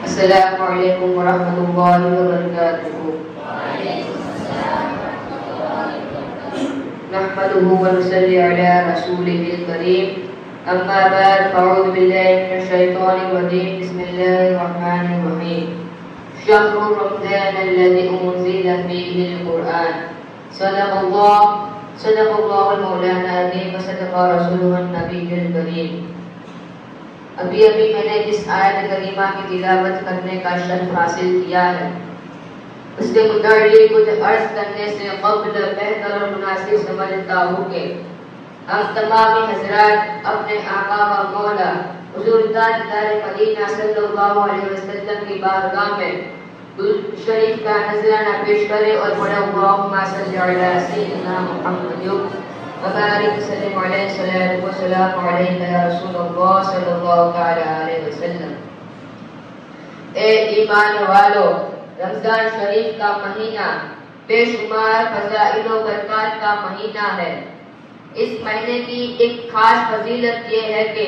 السلام علیکم ورحمۃ اللہ وبرکاتہ. نحمده ونصلي على رسوله الكريم. أما بعد فأعوذ بالله من الشيطان الرجيم. بسم الله الرحمن الرحيم. شهر رمضان الذي أنزل فيه القرآن. صدق الله المولانا العظيم وصدق رسوله النبي الكريم. ابھی میں نے جس آیت کریمہ کی تلاوت کرنے کا شرف حاصل کیا ہے اس کے متعلق کچھ عرض کرنے سے قبل بہتر اور مناسب سمجھتا ہوں کہ ہم تمام حضرات اپنے آقا و مولا حضور تاجدار مدینہ صلی اللہ علیہ وسلم کی بارگاہ میں درود شریف کا نذرانہ پیش کرے اور پڑھے اللہم صلی علی سیدنا محمد وبارک وسلم علیہ الصلوۃ والسلام علیک یا رسول اللہ صلی اللہ تعالی علیہ وسلم. اے ایمان والو، رمضان شریف کا مہینہ بے شمار فضائل و برکات کا مہینہ ہے. اس مہینے کی ایک خاص فضیلت یہ ہے کہ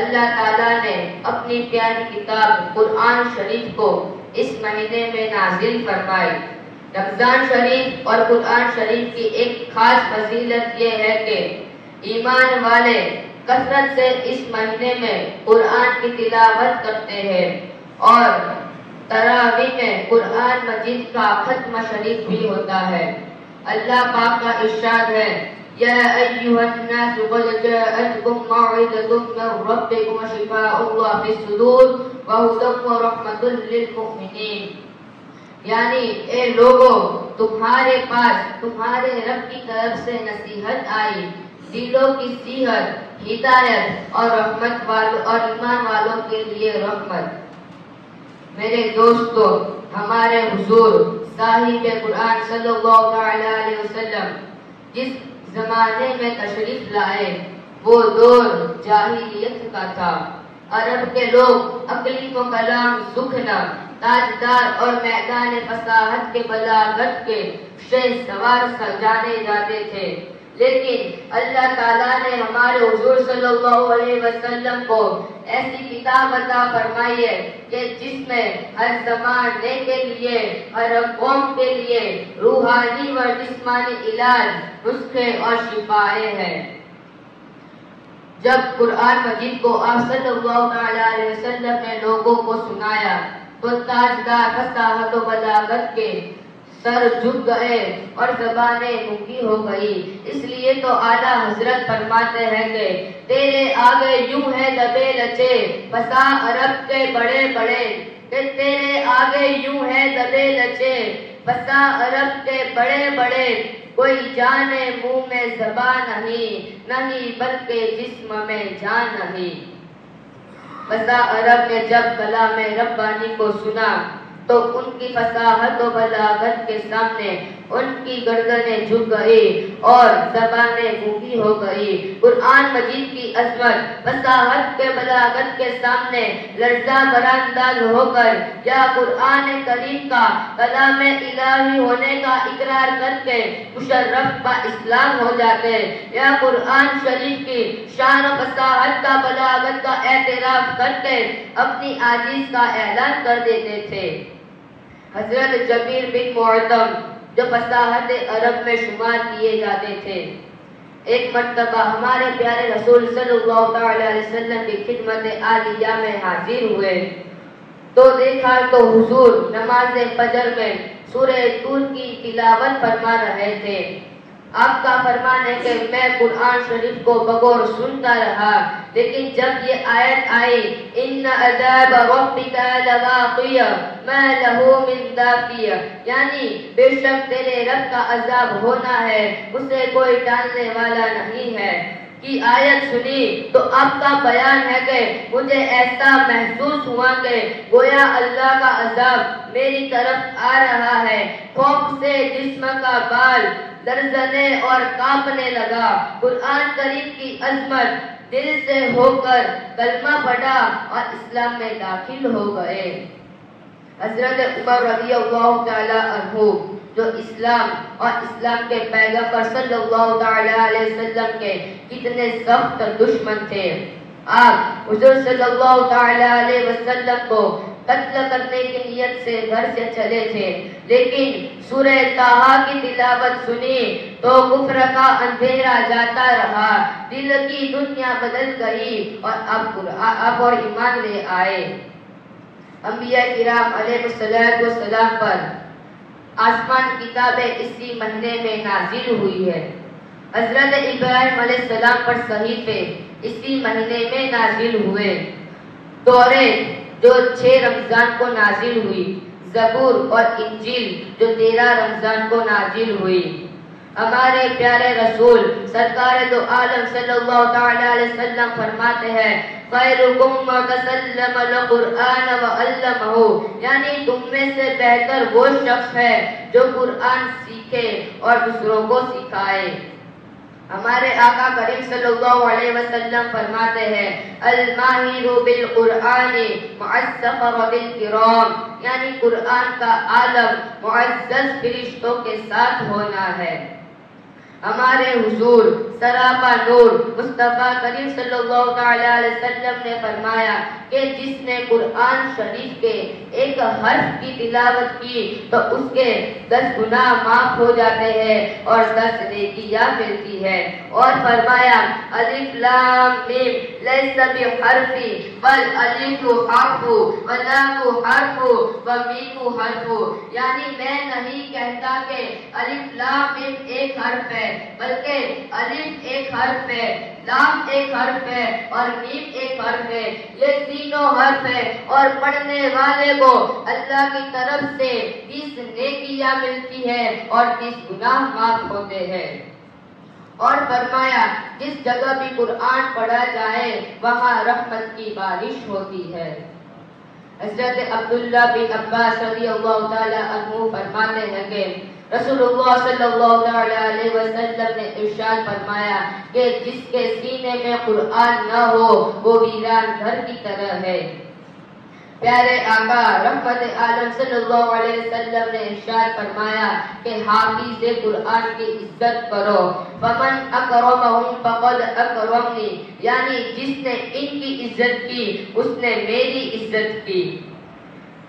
اللہ تعالیٰ نے اپنی پیاری کتاب قرآن شریف کو اس مہینے میں نازل فرمائی. رمضان شریف اور قرآن شریف کی ایک خاص فضیلت یہ ہے کہ ایمان والے کثرت سے اس مہینے میں قرآن کی تلاوت کرتے ہیں اور تراویح میں قرآن مجید کا ختم شریف بھی ہوتا ہے. اللہ پاک کا ارشاد ہے یا ایھا الناس قد جاءتکم موعظۃ من ربکم وشفاء فی الصدور وہدی ورحمۃ للمؤمنین. یعنی اے لوگوں، تمہارے پاس تمہارے رب کی طرف سے نصیحت آئی، دلوں کی صحت، ہدایت اور رحمت والوں اور ایمان والوں کے لیے رحمت. میرے دوستو، ہمارے حضور صاحب قرآن صلی اللہ علیہ وسلم جس زمانے میں تشریف لائے وہ دور جاہلیت کا تھا. عرب کے لوگ عقلی و کلام سکھنا، تاجدار اور میدان فصاحت کے بلاغت کے شہ سوار جانے جاتے تھے. لیکن اللہ تعالیٰ نے ہمارے حضور صلی اللہ علیہ وسلم کو ایسی کتاب عطا فرمائی ہے کہ جس میں ہر زمانے کے لیے، ہر قوم کے لیے روحانی و جسمانی علاج، نسخے اور شفائیں ہیں. جب قرآن مجید کو آپ صلی اللہ علیہ وسلم نے لوگوں کو سنایا تو تاجدار فصاحت و بلاغت کے سر جھک گئے اور زبانیں گونگی ہو گئی. اس لیے تو اعلیٰ حضرت فرماتے ہیں کہ تیرے آگے یوں ہے دبے لچے بسا عرب کے بڑے بڑے، کہ تیرے آگے یوں ہے دبے لچے بسا عرب کے بڑے بڑے، کوئی جانے منہ میں زبان نہیں بلکہ جسم میں جان نہیں. بسا عرب نے جب کلام ربانی کو سنا تو ان کی فصاحت و بلاغت کے سامنے ان کی گردنیں جھک گئی اور زبانیں گونگی ہو گئی. قرآن مجید کی عظمت، فصاحت کے بلاغت کے سامنے لرزہ برانداز ہو کر یا قرآن کریم کا کلام الہی ہونے کا اقرار کر کے مشرف با اسلام ہو جاتے، یا قرآن شریف کی شان و فصاحت کا بلاغت کا اعتراف کر کے اپنی عاجز کا اعلان کر دیتے تھے. حضرت جبیر بن معتم جو فصاحت عرب میں شمار کیے جاتے تھے، ایک مرتبہ ہمارے پیارے رسول صلی اللہ علیہ وسلم کی خدمت عالیہ میں حاضر ہوئے تو دیکھا تو حضور نماز فجر میں سورہ طور کی تلاوت فرما رہے تھے. آپ کا فرمان ہے کہ میں قرآن شریف کو بغور سنتا رہا، لیکن جب یہ آیت آئی ان عذاب ربک لواقع ما له من دافع، یعنی بے شک تیرے رب کا عذاب ہونا ہے، اسے کوئی ٹالنے والا نہیں ہے، کی آیت سنی تو آپ کا بیان ہے کہ مجھے ایسا محسوس ہوا کہ گویا اللہ کا عذاب میری طرف آ رہا ہے. خوف سے جسم کا بال لرزنے اور کانپنے لگا. قرآن کریم کی عظمت دل سے ہو کر کلمہ پڑھا اور اسلام میں داخل ہو گئے. حضرت عمر رضی اللہ تعالی عنہ جو اسلام اور اسلام کے پیغمبر صلی اللہ علیہ وسلم کے کتنے سخت دشمن تھے، آپ حضور صلی اللہ علیہ وسلم کو قتل کرنے کی نیت سے گھر سے چلے تھے، لیکن سورہ طٰہٰ کی تلاوت سنی تو کفر کا اندھیرا جاتا رہا، دل کی دنیا بدل گئی اور اب اور ایمان لے آئے۔ انبیاء کرام علیہ السلام پر آسمان کتابیں اسی مہینے میں نازل ہوئی ہے۔ حضرت ابراہیم علیہ السلام پر صحیفے اسی مہینے میں نازل ہوئے۔ توریت جو 6 رمضان کو نازل ہوئی، زبور اور انجیل جو 13 رمضان کو نازل ہوئی۔ ہمارے پیارے رسول سرکار دو عالم صلی اللہ تعالی علیہ وسلم فرماتے ہیں خیرکم من تعلم القرآن وعلمہ، یعنی تم میں سے بہتر وہ شخص ہے جو قرآن سیکھے اور دوسروں کو سکھائے۔ ہمارے آقا کریم صلی اللہ علیہ وسلم فرماتے ہیں الماہر بالقرآن مع السفرۃ الکرام، یعنی قرآن کا عالم معزز فرشتوں کے ساتھ ہونا ہے۔ ہمارے حضور سراپا نور مصطفیٰ کریم صلی اللہ تعالی علیہ وسلم نے فرمایا کہ جس نے قرآن شریف کے ایک حرف کی تلاوت کی تو اس کے 10 گناہ معاف ہو جاتے ہیں اور 10 نیکیاں ملتی ہے۔ اور فرمایا الف لام میم لیس بحرف بل الف حرف ولام حرف ومیم حرف، یعنی میں نہیں کہتا کہ الف لام میم ایک حرف ہے، بلکہ الف ایک حرف ہے، لام ایک حرف ہے اور میم ایک حرف ہے، یہ تینوں حرف ہے اور پڑھنے والے کو اللہ کی طرف سے 30 نیکیاں ملتی ہے اور 30 گناہ معاف ہوتے ہیں۔ اور فرمایا جس جگہ بھی قرآن پڑھا جائے وہاں رحمت کی بارش ہوتی ہے۔ حضرت عبداللہ بن عباس رضی اللہ تعالی عنہ فرماتے ہیں کہ رسول اللہ صلی اللہ علیہ وسلم نے ارشاد فرمایا کہ جس کے سینے میں قرآن نہ ہو وہ ویران گھر کی طرح ہے۔ پیارے آقا رحمت عالم صلی اللہ علیہ وسلم نے ارشاد فرمایا کہ حافظ قرآن کی عزت کرو، فمن اکرمہم فقد اکرمنی، یعنی جس نے ان کی عزت کی اس نے میری عزت کی۔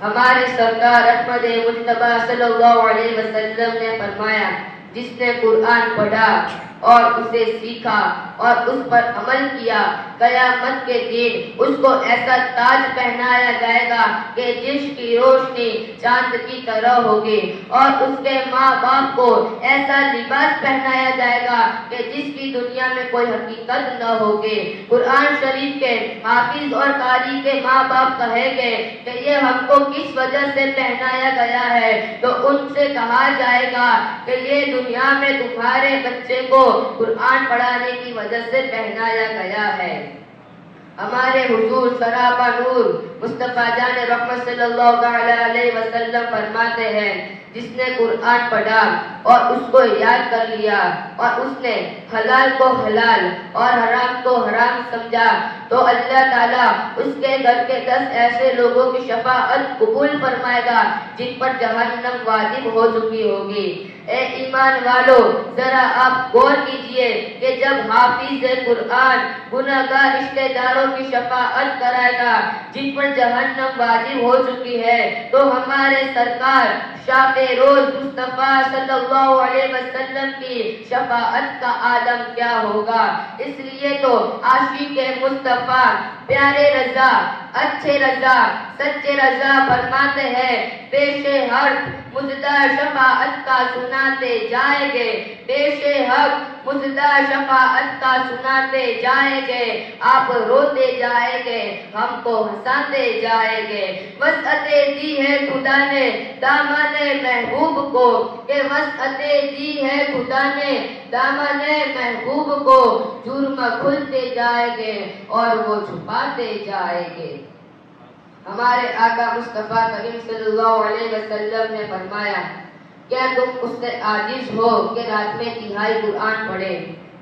ہمارے سرکار احمد مجتبی صلی اللہ علیہ وسلم نے فرمایا جس نے قرآن پڑھا اور اسے سیکھا اور اس پر عمل کیا، قیامت کے دن اس کو ایسا تاج پہنایا جائے گا کہ جس کی روشنی چاند کی طرح ہوگی، اور اس کے ماں باپ کو ایسا لباس پہنایا جائے گا کہ جس کی دنیا میں کوئی حقیقت نہ ہوگی۔ قرآن شریف کے حافظ اور قاری کے ماں باپ کہیں گے کہ یہ ہم کو کس وجہ سے پہنایا گیا ہے، تو ان سے کہا جائے گا کہ یہ دنیا میں تمہارے بچے کو قرآن پڑھانے کی وجہ سے پہنایا گیا ہے۔ ہمارے حضور سراپا نور مصطفیٰ جان رحمت صلی اللہ علیہ وسلم فرماتے ہیں جس نے قرآن پڑھا اور اس کو یاد کر لیا اور اس نے حلال کو حلال اور حرام کو حرام سمجھا تو اللہ تعالیٰ اس کے گھر کے 10 ایسے لوگوں کی شفاعت قبول فرمائے گا جن پر جہنم واجب ہو چکی ہوگی۔ اے ایمان والو، ذرا آپ غور کیجئے کہ جب حافظ قرآن گناہگار رشتہ داروں کی شفاعت کرائے گا جن پر جہنم واجب ہو چکی ہے، تو ہمارے سرکار شاہ روز مصطفیٰ صلی اللہ علیہ وسلم کی شفاعت کا عالم کیا ہوگا۔ اس لیے تو عاشق مصطفیٰ پیارے رضا اچھے رضا سچے رضا فرماتے ہیں پیش حق مجدہ شفاعت کا سناتے جائیں گے، پیش حق مجدہ شفاعت کا سناتے جائیں گے، آپ روتے جائیں گے ہم کو ہنساتے جائیں گے۔ وسعتیں دی ہے خدا نے دامن محبوب کو، کہ وسعتیں دی ہے خدا نے دامن محبوب کو، جرم کھلتے جائیں گے اور وہ چھپاتے جائیں گے۔ ہمارے آقا مصطفیٰ کریم صلی اللہ علیہ وسلم نے فرمایا کیا تم اس سے عاجز ہو کہ رات میں تہائی قرآن پڑھے؟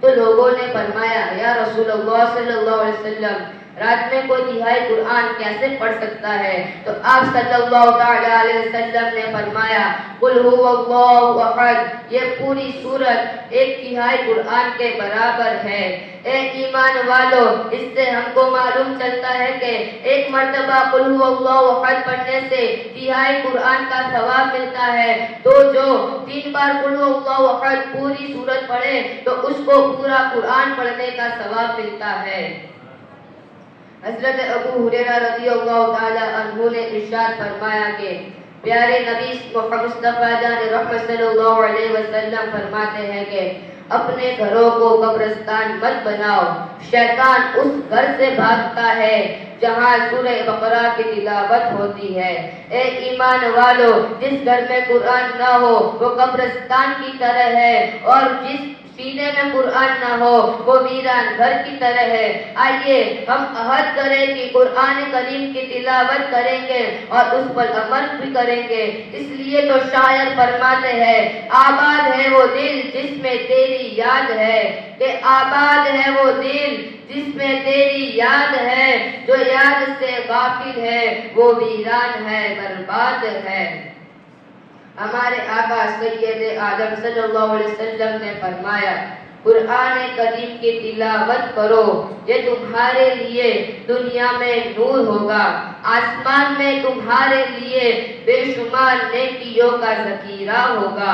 تو لوگوں نے فرمایا یا رسول اللہ صلی اللہ علیہ وسلم رات میں کوئی تہائی قرآن کیسے پڑھ سکتا ہے؟ تو آپ صلی اللہ تعالی علیہ وسلم نے فرمایا قل هو اللہ احد، یہ پوری سورت ایک تہائی قرآن کے برابر ہے۔ اے ایمان والو، اس سے ہم کو معلوم چلتا ہے کہ ایک مرتبہ قل هو اللہ احد پڑھنے سے تہائی قرآن کا ثواب ملتا ہے، تو جو 3 بار قل هو اللہ احد پوری سورت پڑھے تو اس کو پورا قرآن پڑھنے کا ثواب ملتا ہے۔ حضرت ابو ہریرہ رضی اللہ تعالی عنہ نے ارشاد فرمایا کہ پیارے نبی محمد مصطفیٰ جان رحمت صلی اللہ علیہ وسلم فرماتے ہیں کہ اپنے گھروں کو قبرستان مت بناؤ، شیطان اس گھر سے بھاگتا ہے جہاں سورہ بقرہ کی تلاوت ہوتی ہے۔ اے ایمان والو، جس گھر میں قرآن نہ ہو وہ قبرستان کی طرح ہے، اور جس سینے میں قرآن نہ ہو وہ ویران گھر کی طرح ہے۔ آئیے ہم عہد کریں کہ قرآن کریم کی تلاوت کریں گے اور اس پر عمل بھی کریں گے۔ اس لیے تو شاعر فرماتے ہیں آباد ہے وہ دل جس میں تیری یاد ہے، کہ آباد ہے وہ دل جس میں تیری یاد ہے، جو یاد سے غافل ہے وہ ویران ہے، برباد ہے۔ ہمارے آقا سید آدم صلی اللہ علیہ وسلم نے فرمایا قرآن کریم کی تلاوت کرو، یہ تمہارے لیے دنیا میں نور ہوگا، آسمان میں تمہارے لیے بے شمار نیکیوں کا ذخیرہ ہوگا۔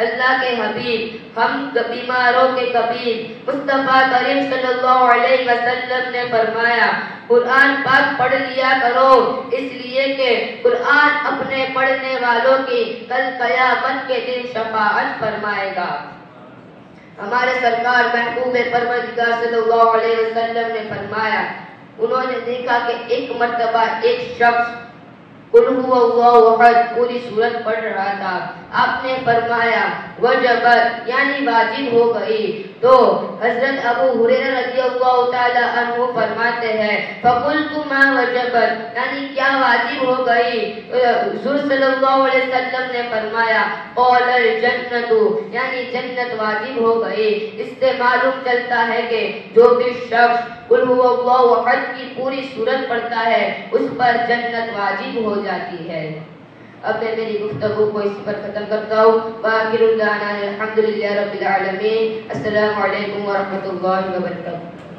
اللہ کے حبیب، ہم بیماروں کے طبیب مصطفیٰ کریم صلی اللہ علیہ وسلم نے فرمایا قرآن پاک پڑھ لیا کرو، اس لیے کہ قرآن اپنے پڑھنے والوں کی کل قیامت کے دن شفاعت فرمائے گا۔ ہمارے سرکار محبوب پروردگار صلی اللہ علیہ وسلم نے فرمایا انہوں نے دیکھا کہ ایک مرتبہ ایک شخص قل هو اللہ احد پوری سورت پڑھ رہا تھا۔ آپ نے فرمایا وجبت یعنی واجب ہو گئی۔ تو حضرت ابو ہریرہ رضی اللہ تعالی عنہ فرماتے ہیں فقلت ما وجبت یعنی کیا واجب ہو گئی؟ حضور صلی اللہ علیہ وسلم نے فرمایا قال الجنت یعنی جنت واجب ہو گئی۔ اس سے معلوم چلتا ہے کہ جو بھی شخص قل هو اللہ احد کی پوری سورت پڑھتا ہے اس پر جنت واجب ہو جاتی ہے۔ اب میں میری گفتگو کو اس پر ختم کرتا ہوں۔ وآخر دعوانا الحمدللہ رب العالمین۔ السلام علیکم ورحمۃ اللہ وبرکاتہ۔